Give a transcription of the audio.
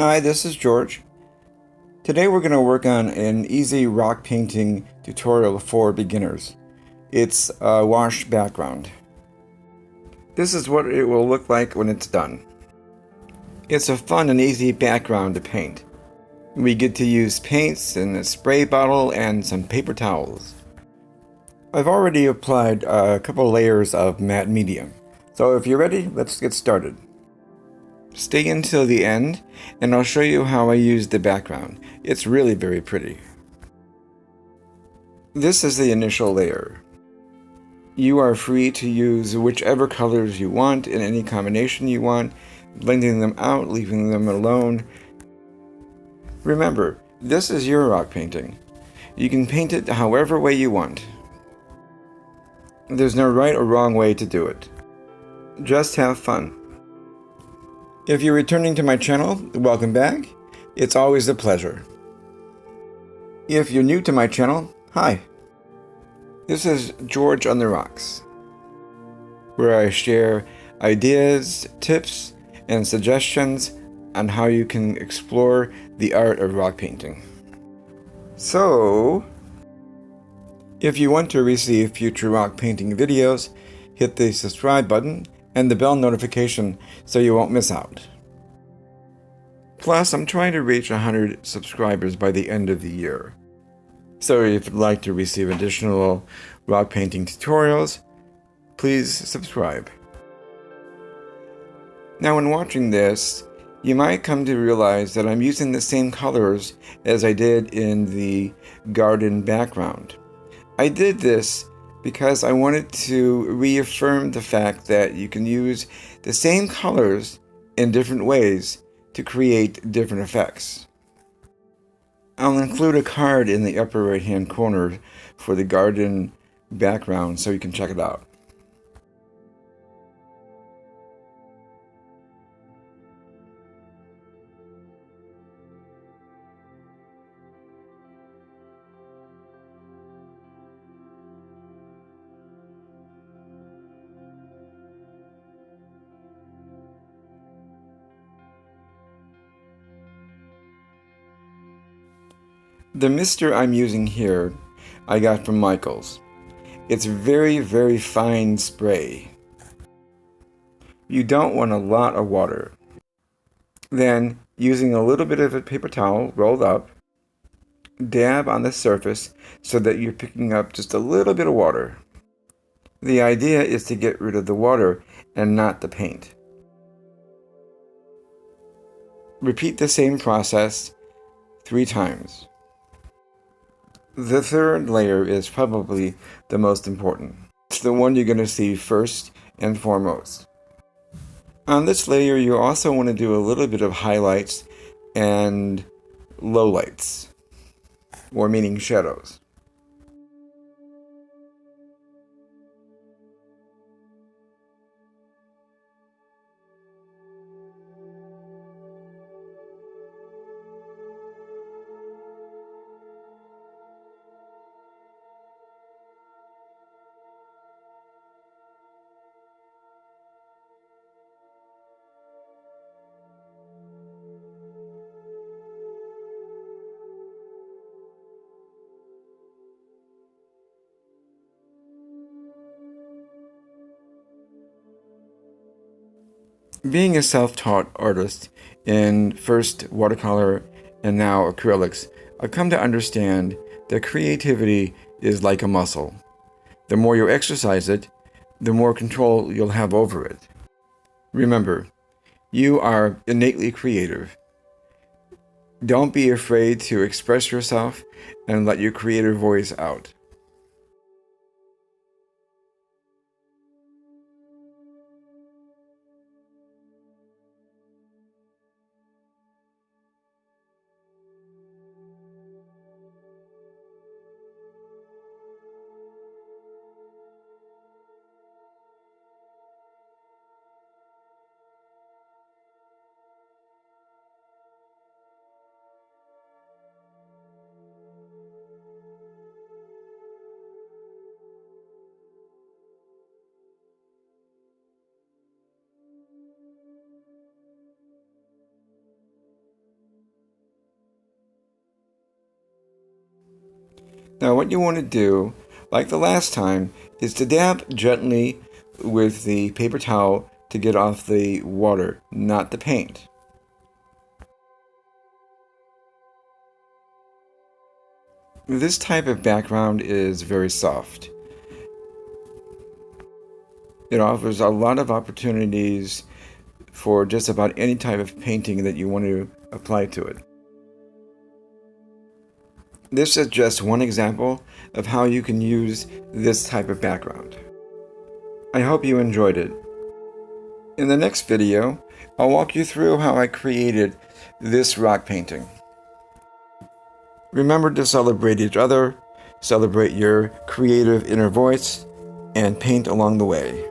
Hi, this is George. Today we're going to work on an easy rock painting tutorial for beginners. It's a wash background. This is what it will look like when it's done. It's a fun and easy background to paint. We get to use paints and a spray bottle and some paper towels. I've already applied a couple layers of matte medium. So if you're ready, let's get started. Stay until the end, and I'll show you how I use the background. It's really very pretty. This is the initial layer. You are free to use whichever colors you want in any combination you want, blending them out, leaving them alone. Remember, this is your rock painting. You can paint it however way you want. There's no right or wrong way to do it. Just have fun. If you're returning to my channel, welcome back. It's always a pleasure. If you're new to my channel, hi. This is George on the Rocks, where I share ideas, tips, and suggestions on how you can explore the art of rock painting. So, if you want to receive future rock painting videos, hit the subscribe button and the bell notification so you won't miss out. Plus, I'm trying to reach 100 subscribers by the end of the year. So if you'd like to receive additional rock painting tutorials, please subscribe. Now when watching this, you might come to realize that I'm using the same colors as I did in the garden background. I did this because I wanted to reaffirm the fact that you can use the same colors in different ways to create different effects. I'll include a card in the upper right hand corner for the garden background so you can check it out. The mister I'm using here I got from Michael's. It's very, very fine spray. You don't want a lot of water. Then, using a little bit of a paper towel rolled up, dab on the surface so that you're picking up just a little bit of water. The idea is to get rid of the water and not the paint. Repeat the same process 3 times. The third layer is probably the most important. It's the one you're going to see first and foremost. On this layer, you also want to do a little bit of highlights and lowlights, or meaning shadows. Being a self-taught artist in first watercolor and now acrylics, I've come to understand that creativity is like a muscle. The more you exercise it, the more control you'll have over it. Remember, you are innately creative. Don't be afraid to express yourself and let your creative voice out. Now what you want to do, like the last time, is to dab gently with the paper towel to get off the water, not the paint. This type of background is very soft. It offers a lot of opportunities for just about any type of painting that you want to apply to it. This is just one example of how you can use this type of background. I hope you enjoyed it. In the next video, I'll walk you through how I created this rock painting. Remember to celebrate each other, celebrate your creative inner voice, and paint along the way.